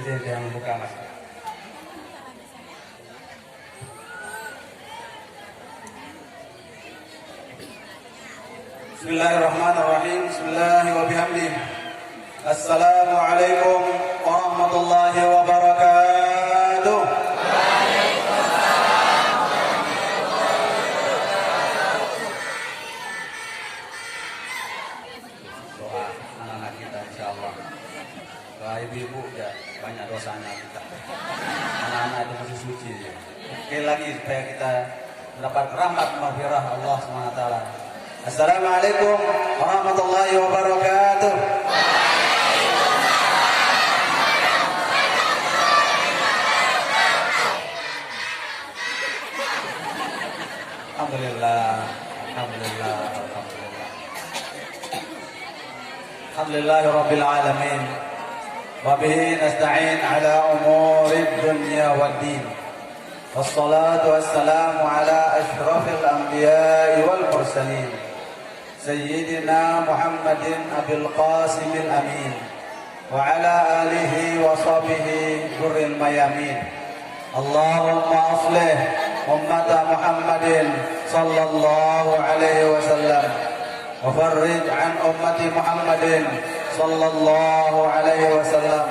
Presiden yang membuka mas. Bismillahirrahmanirrahim. Bismillahirrahmanirrahim. Assalamualaikum warahmatullahi wabarakatuh. Doa anak-anak kita insyaallah. Doa ibu-ibu ya banyak dosanya kita. Anak-anak itu masih suci. Sekali lagi supaya kita mendapat rahmat maghfirah Allah SWT. Assalamualaikum warahmatullahi wabarakatuh. Alhamdulillah, alhamdulillah, alhamdulillah. Alhamdulillahirabbil alamin. Wa bihi nasta'in ala umurid dunya waddin. Wassalatu wassalamu ala asyrafil anbiya'i wal mursalin. Sayyidina Muhammadin Abil Qasimil Amin wa ala alihi wa sahbihi ghurril mayamin. Allahumma aslih ummata Muhammadin sallallahu alaihi wasallam wa farrij an ummati Muhammadin sallallahu alaihi wasallam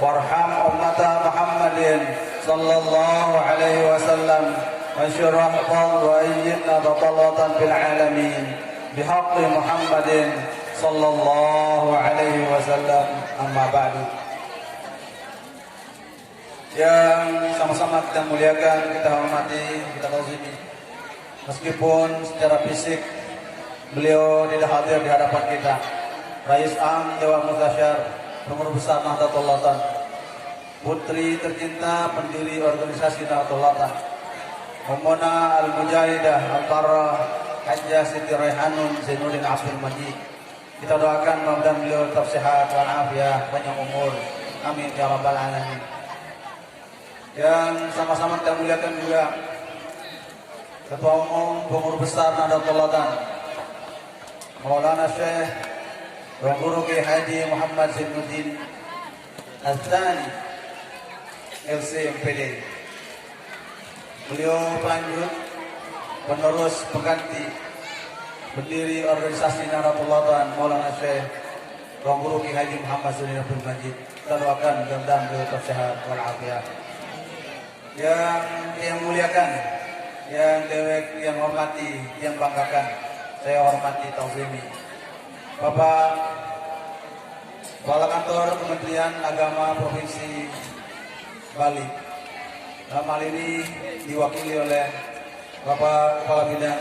warham ummata Muhammadin sallallahu alaihi wasallam wa syurah wa ayyidna batalatan fil alamin bihaqqi Muhammadin sallallahu alaihi wasallam. Amma ba'du. Yang sama-sama kita muliakan, kita hormati, kita tauzimi. Meskipun secara fisik beliau tidak hadir di hadapan kita, Rais Am Dewan Muzasyar Pengurus Besar Nahdlatul Ulama, putri tercinta pendiri organisasi Nahdlatul Ulama, Mumuna Al-Mujahidah Al-Barra Hajjah Siti Raihanun Zainuddin Abdul Majid. Kita doakan mudah-mudahan beliau tetap sehat walafiat, panjang umur. Amin ya rabbal alamin. Yang sama-sama kita muliakan juga Ketua Umum Pengurus Besar Nahdlatul Ulama Maulana Syekh Tuan Guru Kiai Haji Muhammad Zainuddin Al-Thani LC MPD. Beliau pelanjut penerus pengganti pendiri organisasi Nahdlatul Ulama Maulana Syekh Tuan Guru Kiai Haji Muhammad Zainuddin Abdul Majid. Kita doakan mudah-mudahan beliau tetap sehat walafiat. Yang muliakan, yang dewek, yang hormati, yang banggakan, saya hormati tauzimi Bapak Kepala Kantor Kementerian Agama Provinsi Bali. Dalam hal ini diwakili oleh Bapak Kepala Bidang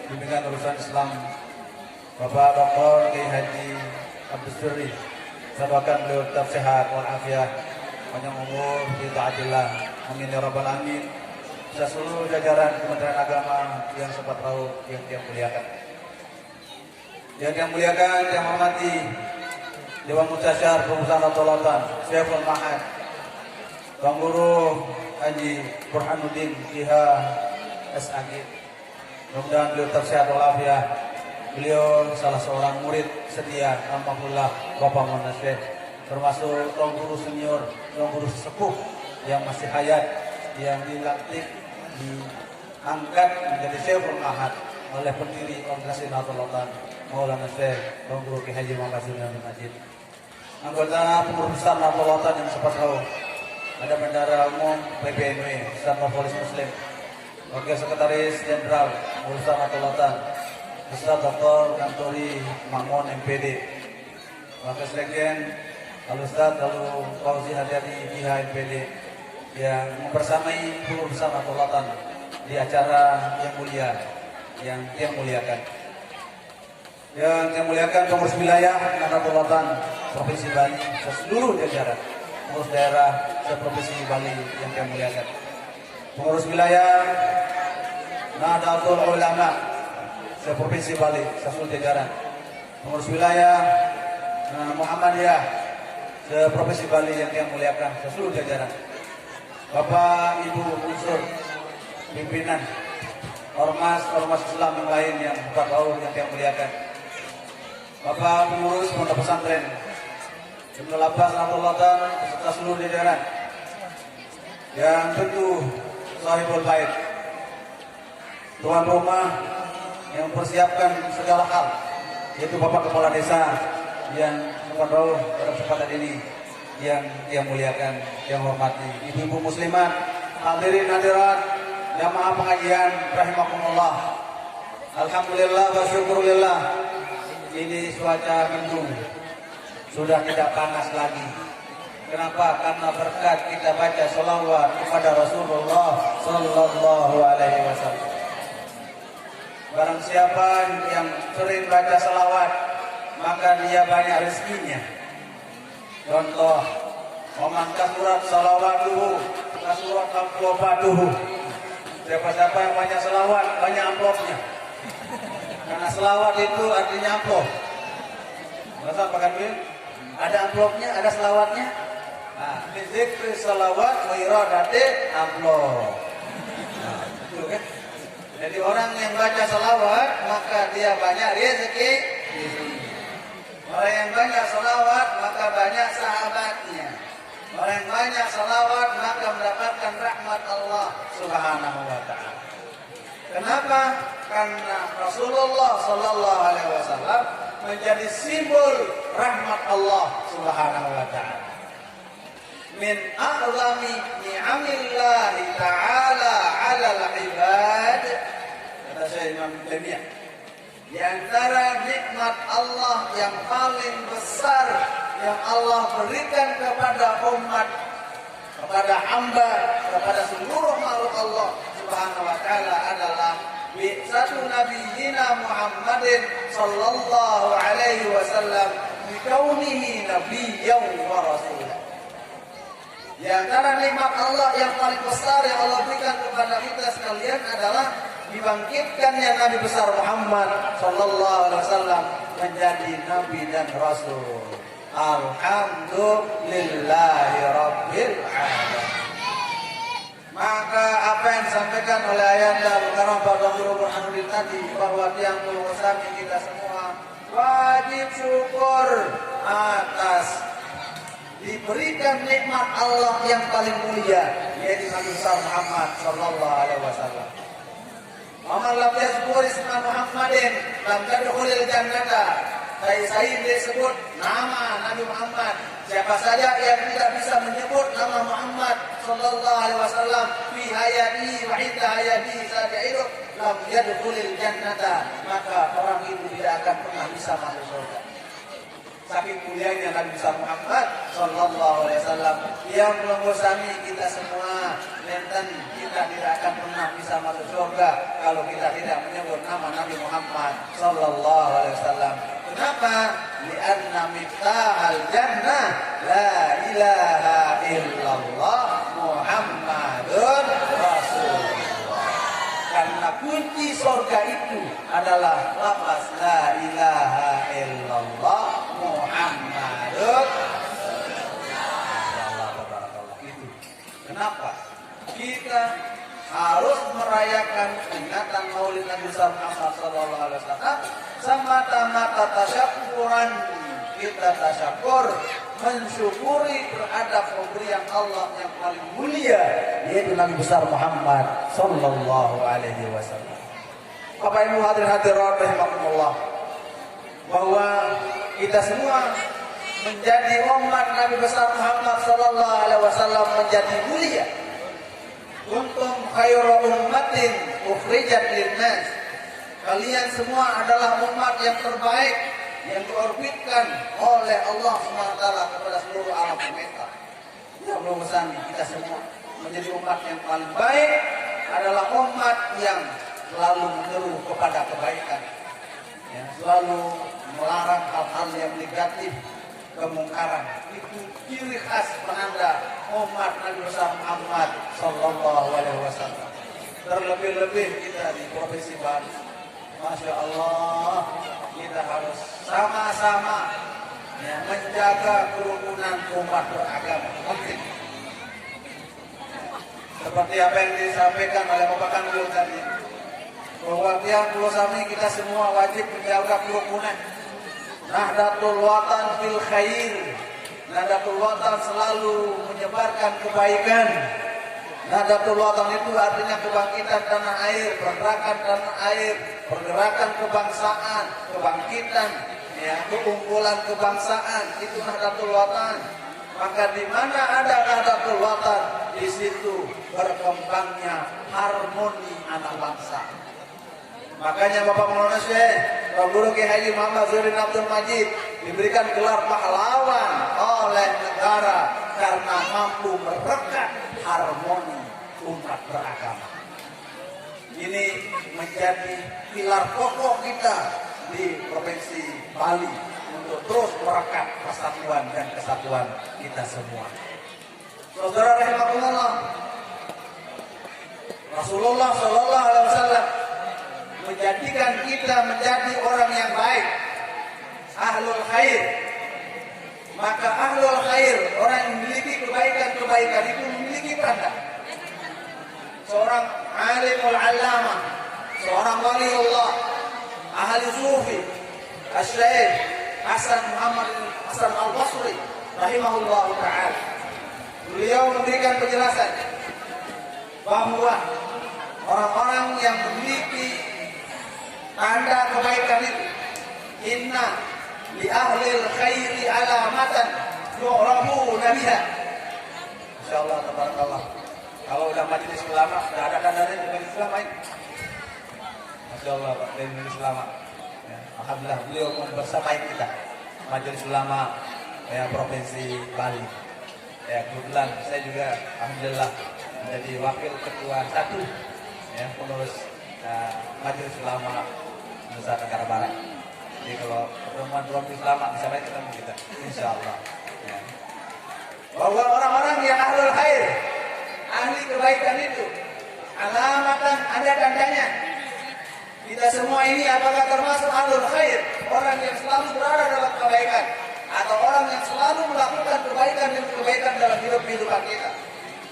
Bimbingan Urusan Islam Bapak Dr. Kiai Haji Abdul Suri. Saya doakan beliau tetap sehat walafiat, panjang umur, ta'ajillah. Amin ya rabbal alamin. Saya seluruh jajaran Kementerian Agama yang sempat tahu, yang muliakan. Yang muliakan, yang hormati Dewan Muzasyar Pengusaha Nahdlatul Ulama Syekhul Mahad Tuan Guru Haji Burhanuddin Jiha SAG. Mudah-mudahan beliau tetap sehat walafiat. Beliau salah seorang murid setia almarhumlah Bapak Maulana Syekh, termasuk Tuan Guru senior, Tuan Guru sesepuh yang masih hayat, yang dilantik, diangkat menjadi Syekhul Mahad oleh pendiri organisasi Nahdlatul Ulama Maulana Syekh Tuan Guru Kiai Haji Muhammad Zainuddin Abdul Majid. Anggota Pengurus Besar Nahdlatul Ulama yang sempat tahu, ada Bendara Umum PBNW Ustaz Polis Muslim, Wakil Sekretaris Jenderal Pengurus Besar Nahdlatul Ulama Ustaz Dr. Kanturi Makmun MPD, Wakil Sekjen Al-Ustaz Lalu Fauzi Hadiati Jiha MPD, yang membersamai Pengurus Besar Nahdlatul Ulama di acara yang mulia, yang muliakan. Yang muliakan pengurus wilayah Nahdlatul Ulama Provinsi Bali, seluruh jajaran pengurus daerah se-Provinsi Bali yang muliakan. Pengurus wilayah Nahdlatul Ulama se-Provinsi Bali, seluruh jajaran. Pengurus wilayah Muhammadiyah se-Provinsi Bali yang muliakan, seluruh jajaran. Bapak Ibu unsur pimpinan ormas Islam yang lain yang buka tahu yang muliakan. Bapak pengurus pondok pesantren Ibnu Abbas Abdullah beserta seluruh jajaran yang tentu sahibul bait, tuan rumah yang mempersiapkan segala hal, yaitu Bapak Kepala Desa yang memperbaiki pada kesempatan ini yang muliakan, yang hormati ibu-ibu muslimat, hadirin hadirat, jamaah pengajian rahimakumullah. Alhamdulillah wa syukurillah, ini cuaca mendung, sudah tidak panas lagi. Kenapa? Karena berkat kita baca sholawat kepada Rasulullah Sallallahu Alaihi Wasallam. Barang siapa yang sering baca sholawat, maka dia banyak rezekinya. Contoh, Oman kasurat sholawatuhu, kasurat amplopatuhu. Siapa-siapa yang banyak sholawat, banyak amplopnya. Karena sholawat itu artinya amplop. Masa Pak Kanwil? Ada amplopnya, ada selawatnya. Nah, zikri salawat wa iradati amplop. Nah, itu kan. Jadi orang yang baca salawat maka dia banyak rezeki. Orang yang banyak salawat maka banyak sahabatnya. Orang yang banyak salawat maka mendapatkan rahmat Allah Subhanahu wa taala. Kenapa? Karena Rasulullah Sallallahu Alaihi Wasallam menjadi simbol rahmat Allah Subhanahu wa taala. Min a'zami ni'amillahi ta'ala 'alal 'ibad, kata Syekh Imam Taimiyah, di antara nikmat Allah yang paling besar yang Allah berikan kepada umat, kepada hamba, kepada seluruh makhluk Allah Subhanahu wa taala adalah bi'satu nabiyyina Muhammadin sallallahu alaihi wasallam bi kaunihi nabiyyan wa rasulan. Di antara nikmat Allah yang paling besar yang Allah berikan kepada kita sekalian adalah dibangkitkannya Nabi besar Muhammad sallallahu alaihi wasallam menjadi nabi dan rasul. Alhamdulillahi rabbil alamin. Maka apa yang disampaikan oleh Ayanda Al-Karam pada Guru Burhanuddin tadi, bahwa tiang pengurusami kita semua wajib syukur atas diberikan nikmat Allah yang paling mulia, yaitu Nabi besar Muhammad sallallahu alaihi wasallam. Man lam yazkur isma Muhammadin lam yadkhulul jannata. Saya disebut nama Nabi Muhammad. Siapa saja yang tidak bisa menyebut nama Muhammad sallallahu alaihi wasallam fi hayati wa inda hayati saja hidup, lam yadkhulul jannata, maka orang itu tidak akan pernah bisa masuk surga. Saking mulianya Nabi besar Muhammad sallallahu alaihi wasallam yang melengosami kita semua, dan kita tidak akan pernah bisa masuk surga kalau kita tidak menyebut nama Nabi Muhammad sallallahu alaihi wasallam. Kenapa? Li'anna miftahal jannah la ilaha illallah Muhammadun Rasulullah. Karena kunci surga itu adalah lafaz la ilaha illallah Muhammadun Rasulullah. Itu. Kenapa? Kita harus merayakan peringatan Maulid Nabi Muhammad sallallahu alaihi wasallam semata-mata tasyakuran. Kita tasyakur mensyukuri terhadap pemberian Allah yang paling mulia, yaitu Nabi besar Muhammad sallallahu alaihi wasallam. Bapak Ibu hadirin hadirat rahimakumullah, bahwa kita semua menjadi umat Nabi besar Muhammad sallallahu alaihi wasallam menjadi mulia. Kuntum khairu ummatin ukhrijat linnas. Kalian semua adalah umat yang terbaik yang diorbitkan oleh Allah SWT kepada seluruh alam semesta. Ya Allah, kita semua menjadi umat yang paling baik adalah umat yang selalu menyeru kepada kebaikan, yang selalu melarang hal-hal yang negatif, kemungkaran. Itu ciri khas penanda umat Nabi besar Muhammad sallallahu alaihi wasallam. Terlebih-lebih kita di Provinsi Bali, Masya Allah, kita harus sama-sama menjaga kerukunan umat beragama. Penting. Seperti apa yang disampaikan oleh Bapak Kanwil tadi, bahwa tiang pulau Sami kita semua wajib menjaga kerukunan. Nahdlatul Watan fil khair, Nahdlatul Watan selalu menyebarkan kebaikan. Nahdlatul Watan itu artinya kebangkitan tanah air, pergerakan tanah air, pergerakan kebangsaan, kebangkitan, ya, keunggulan kebangsaan, itu Nahdlatul Watan. Maka di mana ada Nahdlatul Watan, di situ berkembangnya harmoni anak bangsa. Makanya Bapak Maulana Syekh, Pak Guru Kiai Haji Muhammad Zurin Abdul Majid diberikan gelar pahlawan oleh negara karena mampu merekat harmoni umat beragama. Ini menjadi pilar pokok kita di Provinsi Bali untuk terus merekat persatuan dan kesatuan kita semua. Saudara rahimakumullah, Rasulullah Shallallahu Alaihi Wasallam menjadikan kita menjadi orang yang baik, ahlul khair. Maka ahlul khair, orang yang memiliki kebaikan-kebaikan itu memiliki tanda. Seorang alimul allamah, seorang waliullah, ahli sufi, Asy-Syaikh Hasan Muhammad Hasan Al-Basri rahimahullah ta'ala. Beliau memberikan penjelasan bahwa orang-orang yang memiliki tanda kebaikan itu, inna li ahlil khairi alamatan yu'rafuna biha. Insyaallah tabarakallah. Kalau udah majelis ulama, sudah ada tandanya di majelis ulama ini. Masyaallah Pak, dari majelis ulama. Ya, alhamdulillah beliau membersamai kita. Majelis ulama ya Provinsi Bali. Ya, kebetulan saya juga alhamdulillah menjadi wakil ketua 1 ya pengurus Majelis Ulama Nusa Tenggara Barat. Jadi kalau pertemuan Provinsi Ulama bisa baik ketemu kita, insyaallah. Ya. Bahwa orang-orang yang ahlul khair, ahli kebaikan itu, alamatan ada tandanya. Kita semua ini apakah termasuk ahlul khair, orang yang selalu berada dalam kebaikan, atau orang yang selalu melakukan kebaikan dan kebaikan dalam kehidupan kita?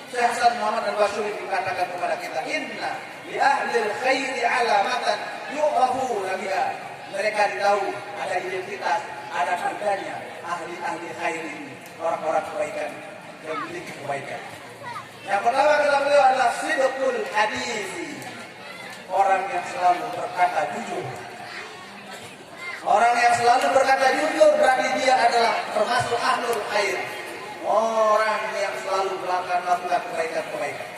Syekh Hasan Muhammad Al-Basri dikatakan kepada kita, inna li ahlil khairi alamatan yu'rafuna biha. Mereka ditahu, ada identitas, ada tandanya ahli-ahli khair ini, orang-orang kebaikan yang memiliki kebaikan. Yang pertama kata beliau adalah sidqul hadis, orang yang selalu berkata jujur. Orang yang selalu berkata jujur berarti dia adalah termasuk ahlul khair, orang yang selalu melakukan kebaikan-kebaikan.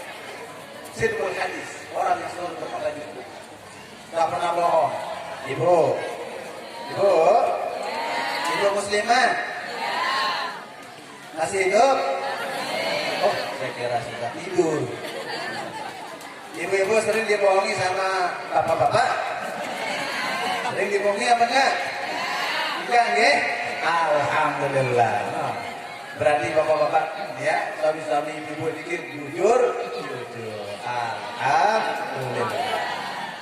Sidqul hadis, orang yang selalu berkata jujur, tidak pernah bohong. Ibu muslimah, masih hidup? Oh, saya kira sudah tidur. Ibu-ibu sering dibohongi sama bapak-bapak? Sering dibohongi apa enggak? Enggak, nggih? Alhamdulillah. Berarti bapak-bapak ya, suami-suami ibu dikit jujur. Alhamdulillah.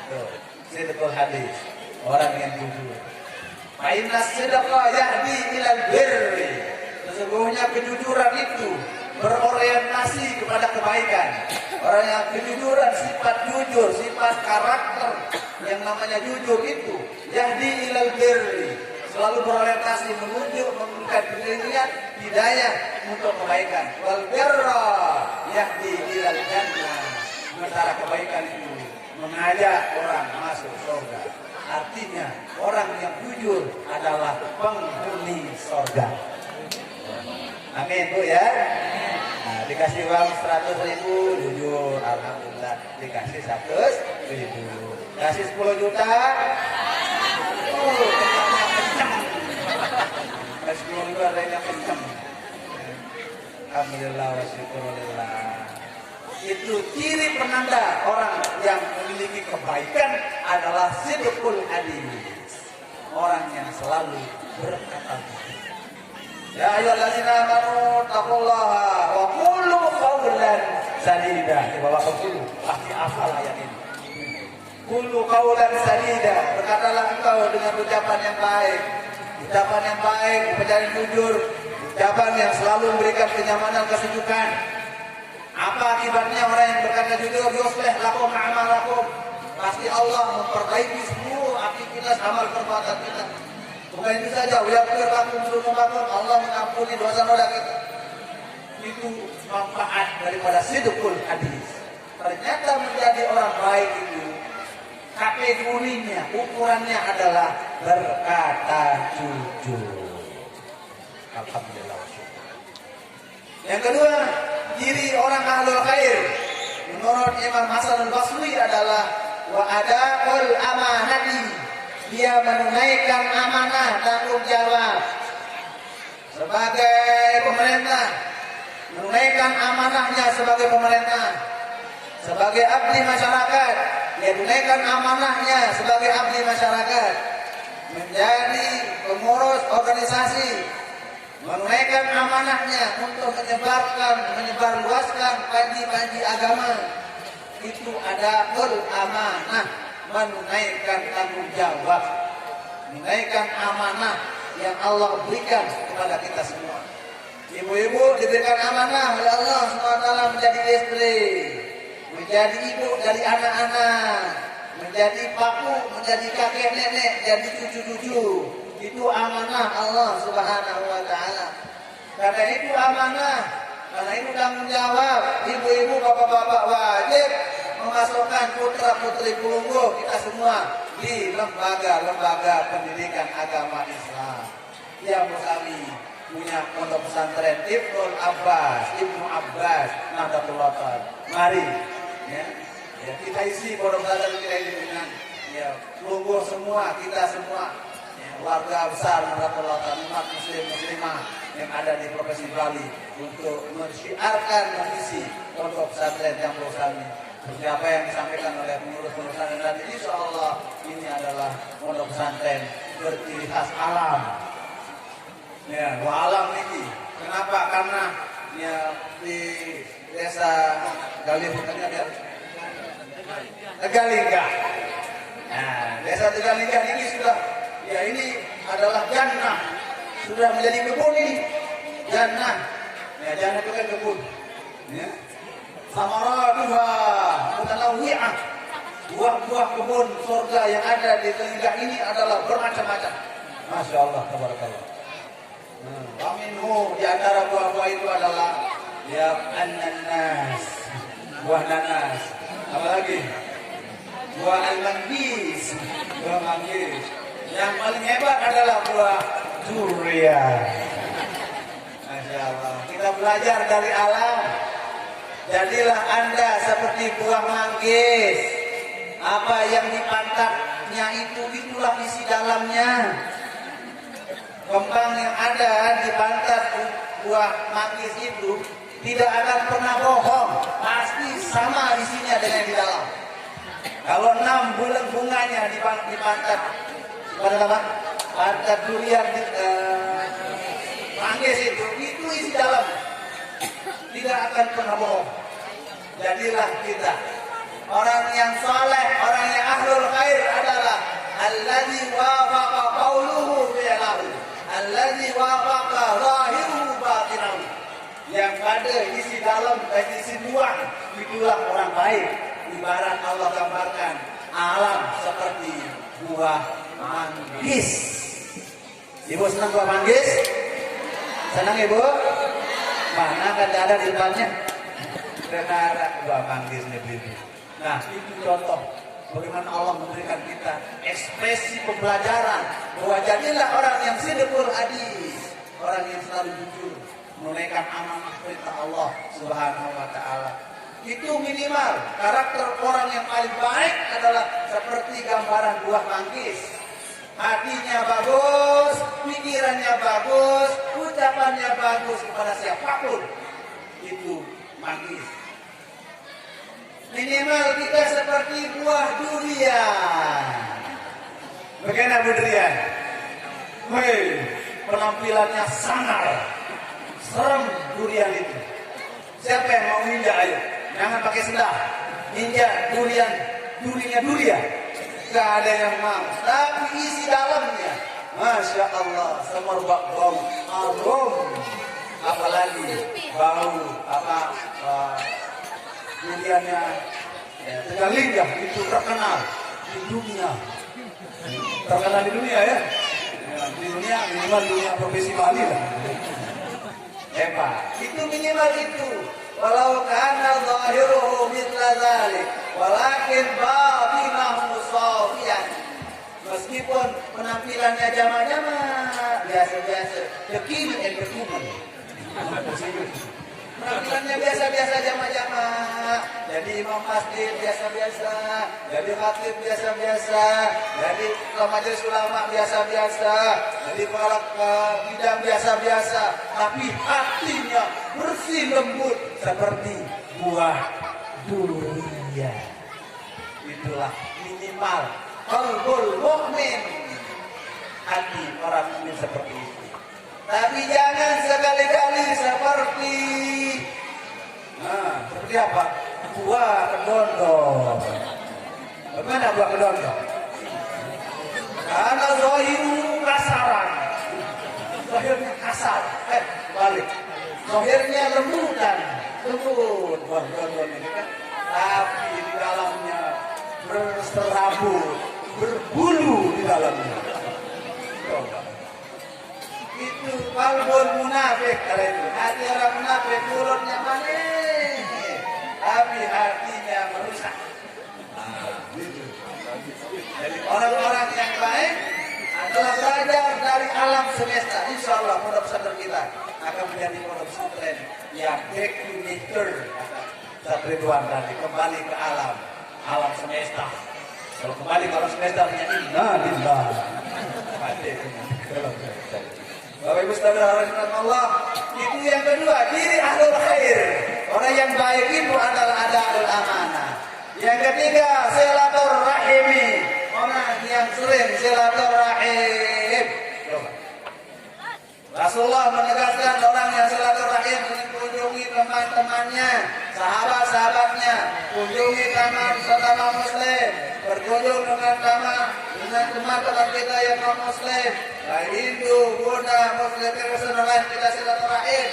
Tuh, sidqul hadis, orang yang jujur. Fa inna sidqa yahdi ilal birri. Sesungguhnya kejujuran itu berorientasi kepada kebaikan. Orang yang kejujuran, sifat jujur, sifat karakter yang namanya jujur itu yahdi ilal birri, selalu berorientasi menuju memberikan pilihan hidayah untuk kebaikan. Wal birra yahdi ilal jannah. Sementara kebaikan itu mengajak orang masuk surga. Artinya orang yang jujur adalah penghuni surga. Amin Bu ya. Nah, dikasih uang 100.000 jujur, alhamdulillah. Dikasih 100.000, kasih 10 juta. Kencang. Kasih 10 juta yang kencang. Alhamdulillah wa syukurillah. Itu ciri penanda orang yang memiliki kebaikan adalah sidqul hadis, orang yang selalu berkata jujur. Ya ayyuhallazina amanu taqullaha wa qulu qawlan sadida. Coba Bapak dulu, pasti hafal ayat ini. Qulu qawlan sadida, berkatalah engkau dengan ucapan yang baik. Ucapan yang baik, ucapan yang jujur, ucapan yang selalu memberikan kenyamanan, kesejukan. Apa akibatnya orang yang berkata jujur? Yuslih lakum a'malakum. Pasti Allah memperbaiki seluruh aktivitas amal perbuatan kita. Bukan itu saja, yaghfir lakum dzunubakum, Allah mengampuni dosa-dosa kita. Itu manfaat daripada sidqul hadis. Ternyata menjadi orang baik itu kategorinya, ukurannya adalah berkata jujur. Alhamdulillah. Yang kedua, ciri orang ahlul khair menurut Imam Hasan al-Basri adalah wa ada'ul amanati, dia menunaikan amanah, tanggung jawab sebagai pemerintah, menunaikan amanahnya sebagai pemerintah, sebagai abdi masyarakat, dia tunaikan amanahnya sebagai abdi masyarakat, menjadi pengurus organisasi, menunaikan amanahnya untuk menyebarluaskan panji-panji agama. Itu ada amanah, menunaikan tanggung jawab, menunaikan amanah yang Allah berikan kepada kita semua. Ibu-ibu diberikan amanah oleh Allah SWT menjadi istri, menjadi ibu dari anak-anak, menjadi paku, menjadi kakek nenek, jadi cucu-cucu. Itu amanah Allah Subhanahu wa taala. Karena itu amanah, karena itu tanggung jawab. Ibu-ibu, bapak-bapak wajib memasukkan putra-putri pulunggu kita semua di lembaga-lembaga pendidikan agama Islam. Ya Musami punya pondok pesantren Ibnu Abbas, Nahdlatul Ulama. Mari ya, kita isi pondok pesantren kita ini dengan pulunggu semua, kita semua. Warga besar Nahdlatul Ulama, umat muslim muslimah yang ada di Provinsi Bali untuk mensyiarkan misi pondok pesantren yang Musami. Seperti apa yang disampaikan oleh pengurus pesantren tadi, insya Allah ini adalah pondok pesantren berciri khas alam. Ya, alam ini. Kenapa? Karena ya di desa Tegalingga. Nah, desa Tegalingga ini sudah, ya ini adalah jannah, sudah menjadi kebun ini, jannah. Ya, jannah itu kan kebun. Ya. Samaratuha mutanawwi'ah. Buah-buah kebun surga yang ada di Tegalingga ini adalah bermacam-macam. Masya Allah, tabarakallah. Waminhu, di antara buah-buah itu adalah ya an-nanas, buah nanas. Apalagi buah al-manggis, buah manggis. Yang paling hebat adalah buah durian. Masya Allah, kita belajar dari alam. Jadilah Anda seperti buah manggis. Apa yang di pantatnya itu, itulah isi dalamnya. Kembang yang ada di pantat buah manggis itu tidak akan pernah bohong, pasti sama isinya dengan di dalam. Kalau 6 bulan bunganya di pantat, pantat durian manggis itu isi dalam, tidak akan pernah bohong. Jadilah kita orang yang saleh, orang yang ahlul khair adalah alladzi wafaqa qauluhu fi'lahu, alladzi wafaqa zahiruhu batinahu. Yang pada isi dalam dan isi luar itulah orang baik. Ibarat Allah gambarkan alam seperti buah manggis. Ibu senang buah manggis? Senang ibu? Mana kan ada di depannya? Karena buah manggis nih ibu. Nah, itu contoh bagaimana Allah memberikan kita ekspresi pembelajaran bahwa jadilah orang yang sidqul hadis, orang yang selalu jujur, menunaikan amanah perintah Allah Subhanahu wa taala. Itu minimal. Karakter orang yang paling baik adalah seperti gambaran buah manggis. Hatinya bagus, pikirannya bagus, ucapannya bagus kepada siapapun. Itu manggis. Minimal kita seperti buah durian. Bagaimana buah durian? Hei, penampilannya sangar, serem durian itu. Siapa yang mau ninja? Ayo, jangan pakai sendal. Ninja durian, durinya durian. Gak ada yang mau. Tapi isi dalamnya, masya Allah, semerbak bau harum. Apalagi bau duriannya Tegalingga itu terkenal di dunia. Terkenal di dunia ya. di dunia minimal dunia profesi Bali lah. Itu minimal itu. Walau kana zahiruhu mithla dzalik, walakin batinahu safiyan. Meskipun penampilannya jamaah-jamaah biasa-biasa, dekini dekini. Penampilannya biasa-biasa jamaah-jamaah, jadi imam masjid biasa-biasa, jadi khatib biasa-biasa, jadi majelis ulama biasa-biasa, jadi kepala bidang biasa-biasa, tapi hatinya bersih lembut seperti buah durian. Itulah minimal qalbul mukmin, hati orang mukmin seperti itu. Tapi jangan sekali-kali seperti apa? Buah kedondong. Bagaimana buah kedondong? Karena zahiru kasaran. Zahirnya kasar. Balik. Zahirnya lembut buah kedondong ini kan. Tapi di dalamnya berserabut, berbulu di dalamnya. Coba. Itu kalbun munafik kalau itu. Hati orang munafik, mulutnya manis, tapi hatinya merusak. Jadi orang-orang yang baik adalah belajar dari alam semesta. Insya Allah pondok pesantren kita akan menjadi pondok pesantren yang back to nature. Ustaz Ridwan tadi kembali ke alam semesta. Kalau kembali ke alam semesta artinya innalillah. Bapak Ibu saudara Allah, itu yang kedua, ciri ahlul khair. Orang yang baik itu adalah ada ahlul amanah. Yang ketiga, silaturahimi. Orang yang sering silaturahim. Rasulullah menegaskan orang yang silaturahim mengunjungi teman-temannya, sahabat-sahabatnya, kunjungi kamar sesama muslim, berkunjung dengan teman-teman kita yang non muslim, baik Hindu, Buddha, Muslim, Kristen lain, kita silaturahim,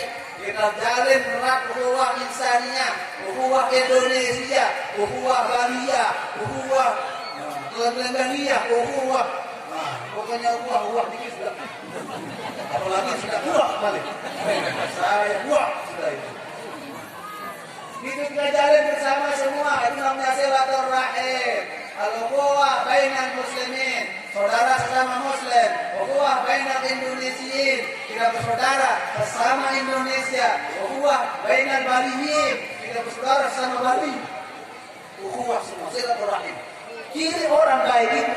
kita jalin erat ukhuwah insaniyah, ukhuwah Indonesia, ukhuwah Balia, ukhuwah Lenganiyah, ukhuwah. Pokoknya ukhuwah dikit sudah. Apalagi sudah buah balik. Saya buah sudah itu. Itu kita jalin bersama semua. Itu namanya silaturahim. Al-ukhuwah bainal muslimin, saudara sesama muslim. Ukhuwah bainal indonesiyin, kita bersaudara bersama Indonesia. Ukhuwah bainal baliyin, kita bersaudara sesama Bali. Ukhuwah semua silaturahim. Ciri orang baik itu